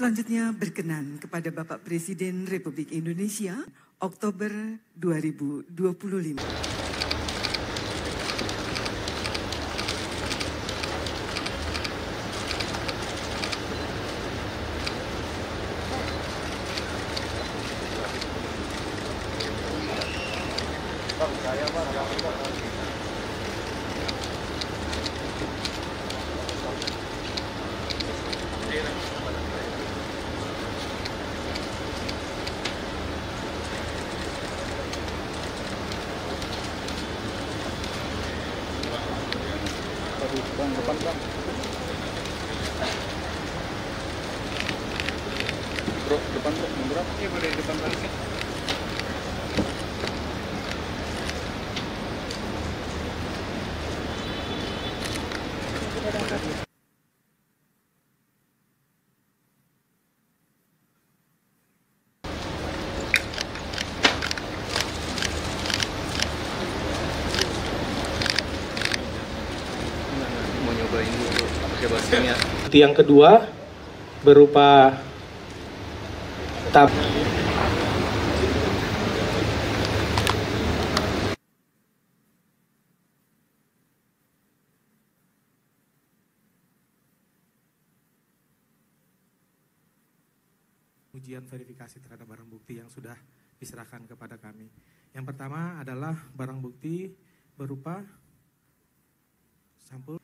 Selanjutnya berkenan kepada Bapak Presiden Republik Indonesia, Oktober 2025. Depan bang, bro, depan bro, mundur apa? Iya, boleh depan balik ya. Yang kedua berupa ujian verifikasi terhadap barang bukti yang sudah diserahkan kepada kami. Yang pertama adalah barang bukti berupa sampel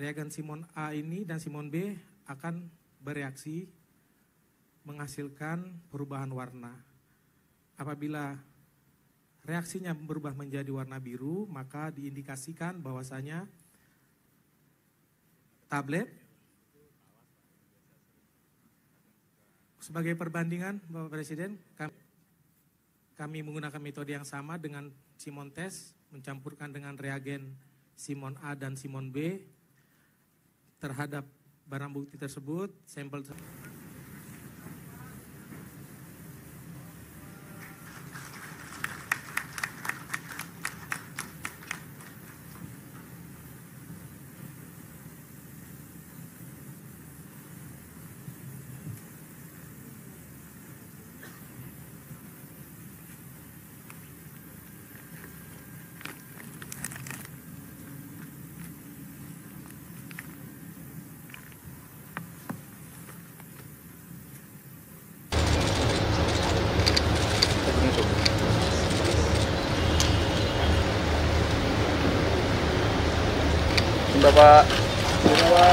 reagen Simon A ini dan Simon B akan bereaksi menghasilkan perubahan warna. Apabila reaksinya berubah menjadi warna biru, maka diindikasikan bahwasanya tablet sebagai perbandingan Bapak Presiden, kami menggunakan metode yang sama dengan Simon test, mencampurkan dengan reagen Simon A dan Simon B terhadap barang bukti tersebut, sampel tersebut.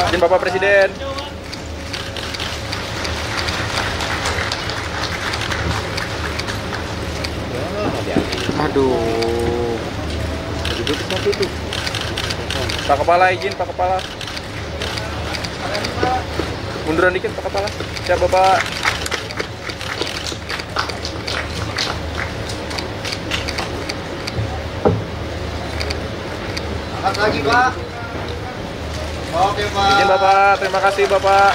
Izin Bapak Presiden. Aduh. Duduk seperti itu. Pak Kepala, izin Pak Kepala. Munduran dikit Pak Kepala. Siap Bapak. Angkat lagi Pak. Oke Pak. Izin Bapak, terima kasih Bapak.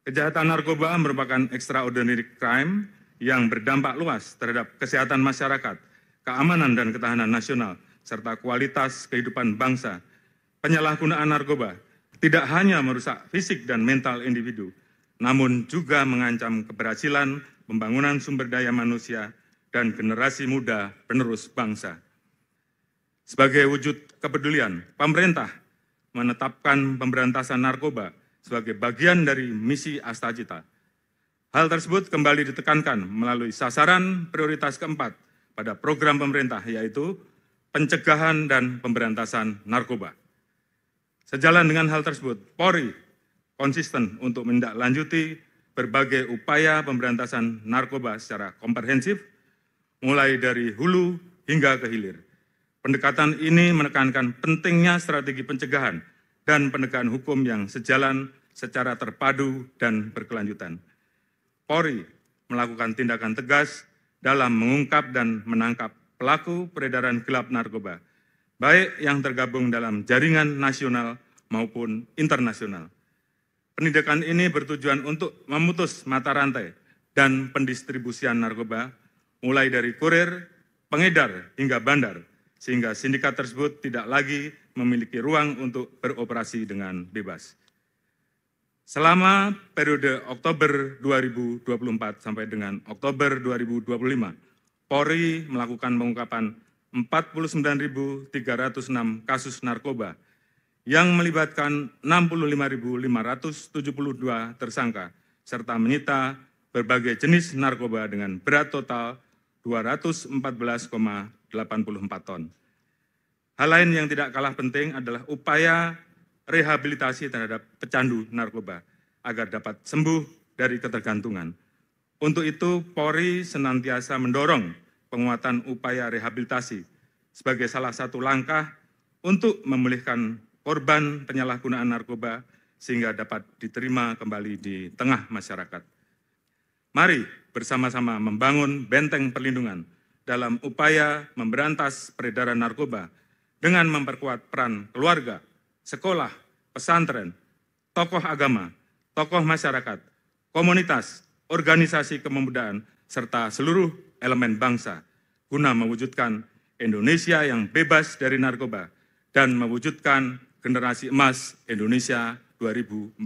Kejahatan narkoba merupakan extraordinary crime yang berdampak luas terhadap kesehatan masyarakat, keamanan dan ketahanan nasional, serta kualitas kehidupan bangsa. Penyalahgunaan narkoba tidak hanya merusak fisik dan mental individu, namun juga mengancam keberhasilan pembangunan sumber daya manusia dan generasi muda penerus bangsa. Sebagai wujud kepedulian, pemerintah menetapkan pemberantasan narkoba sebagai bagian dari misi Astagita. Hal tersebut kembali ditekankan melalui sasaran prioritas keempat pada program pemerintah, yaitu pencegahan dan pemberantasan narkoba. Sejalan dengan hal tersebut, Polri konsisten untuk menindaklanjuti berbagai upaya pemberantasan narkoba secara komprehensif, mulai dari hulu hingga ke hilir. Pendekatan ini menekankan pentingnya strategi pencegahan dan penegakan hukum yang sejalan secara terpadu dan berkelanjutan. Polri melakukan tindakan tegas dalam mengungkap dan menangkap pelaku peredaran gelap narkoba, baik yang tergabung dalam jaringan nasional maupun internasional. Penindakan ini bertujuan untuk memutus mata rantai dan pendistribusian narkoba, mulai dari kurir, pengedar, hingga bandar, sehingga sindikat tersebut tidak lagi memiliki ruang untuk beroperasi dengan bebas. Selama periode Oktober 2024 sampai dengan Oktober 2025, Polri melakukan pengungkapan 49.306 kasus narkoba yang melibatkan 65.572 tersangka, serta menyita berbagai jenis narkoba dengan berat total 214,84 ton. Hal lain yang tidak kalah penting adalah upaya rehabilitasi terhadap pecandu narkoba agar dapat sembuh dari ketergantungan. Untuk itu, Polri senantiasa mendorong penguatan upaya rehabilitasi sebagai salah satu langkah untuk memulihkan korban penyalahgunaan narkoba sehingga dapat diterima kembali di tengah masyarakat. Mari bersama-sama membangun benteng perlindungan dalam upaya memberantas peredaran narkoba dengan memperkuat peran keluarga, sekolah, pesantren, tokoh agama, tokoh masyarakat, komunitas, organisasi kepemudaan, serta seluruh elemen bangsa, guna mewujudkan Indonesia yang bebas dari narkoba dan mewujudkan generasi emas Indonesia 2045.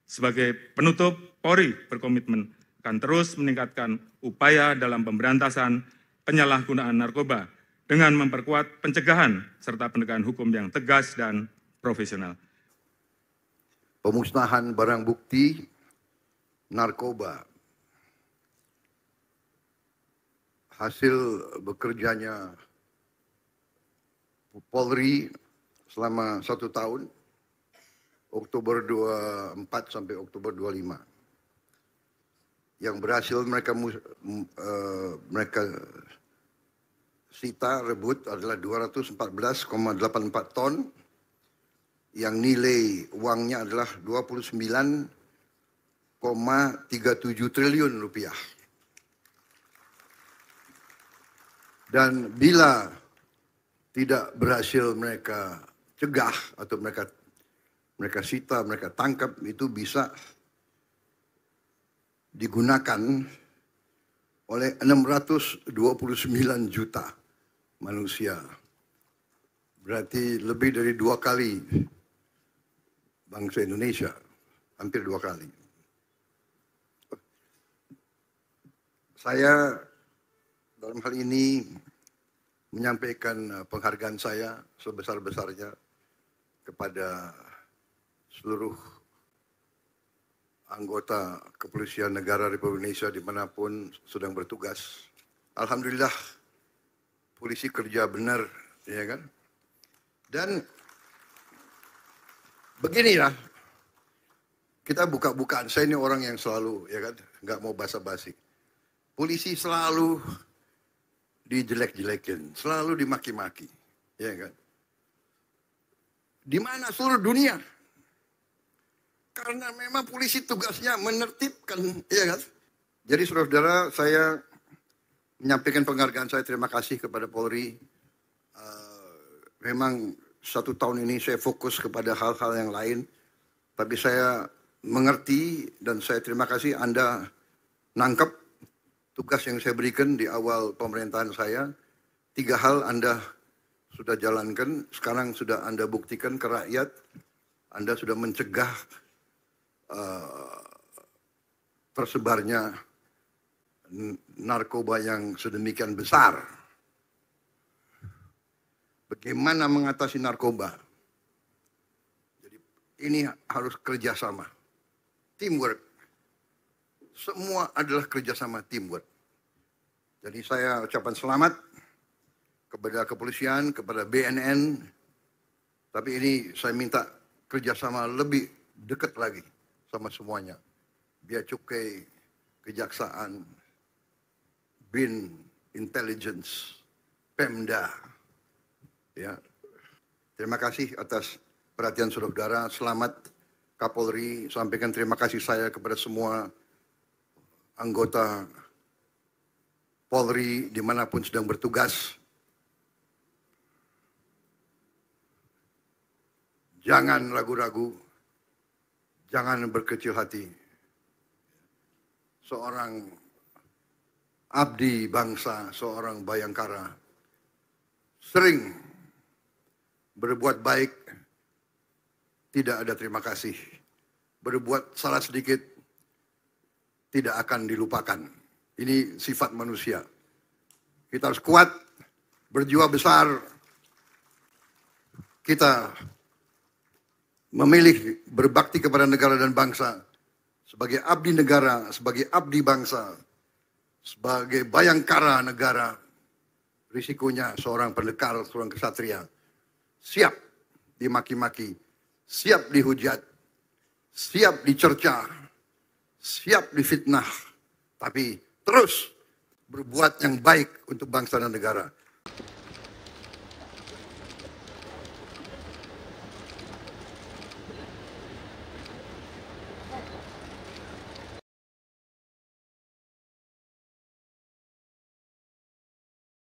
Sebagai penutup, Polri berkomitmen akan terus meningkatkan upaya dalam pemberantasan penyalahgunaan narkoba dengan memperkuat pencegahan serta penegakan hukum yang tegas dan profesional. Pemusnahan barang bukti narkoba. Hasil bekerjanya Polri selama 1 tahun, Oktober 24 sampai Oktober 25. Yang berhasil mereka sita rebut adalah 214,84 ton, yang nilai uangnya adalah 29,37 triliun rupiah. Dan bila tidak berhasil mereka cegah atau mereka sita, mereka tangkap, itu bisa digunakan oleh 629 juta manusia. Berarti lebih dari 2 kali bangsa Indonesia, hampir 2 kali. Saya dalam hal ini menyampaikan penghargaan saya sebesar-besarnya kepada seluruh anggota Kepolisian Negara Republik Indonesia dimanapun sedang bertugas. Alhamdulillah, polisi kerja benar, ya kan? Dan beginilah, kita buka-bukaan. Saya ini orang yang selalu, ya kan, nggak mau basa-basi. Polisi selalu dijelek-jelekin, selalu dimaki-maki, ya kan? Di mana seluruh dunia? Karena memang polisi tugasnya menertibkan, ya kan? Jadi saudara-saudara, saya menyampaikan penghargaan saya, terima kasih kepada Polri. Memang 1 tahun ini saya fokus kepada hal-hal yang lain, tapi saya mengerti dan saya terima kasih Anda nangkep tugas yang saya berikan di awal pemerintahan saya. 3 hal Anda sudah jalankan, sekarang sudah Anda buktikan ke rakyat. Anda sudah mencegah tersebarnya narkoba yang sedemikian besar. Bagaimana mengatasi narkoba? Jadi ini harus kerjasama, teamwork. Semua adalah kerjasama, teamwork. Jadi saya ucapkan selamat kepada kepolisian, kepada BNN. Tapi ini saya minta kerjasama lebih dekat lagi sama semuanya. Bea Cukai, Kejaksaan, BIN, Intelligence, Pemda. Ya, terima kasih atas perhatian saudara-saudara. Selamat Kapolri, sampaikan terima kasih saya kepada semua anggota Polri dimanapun sedang bertugas. Jangan ragu-ragu, jangan berkecil hati. seorang abdi bangsa, seorang bayangkara, sering berbuat baik, tidak ada terima kasih. Berbuat salah sedikit, tidak akan dilupakan. Ini sifat manusia. Kita harus kuat, berjiwa besar. Kita memilih berbakti kepada negara dan bangsa sebagai abdi negara, sebagai abdi bangsa, sebagai bayangkara negara. Risikonya seorang pendekar, seorang kesatria siap dimaki-maki, siap dihujat, siap dicerca, siap difitnah, tapi terus berbuat yang baik untuk bangsa dan negara.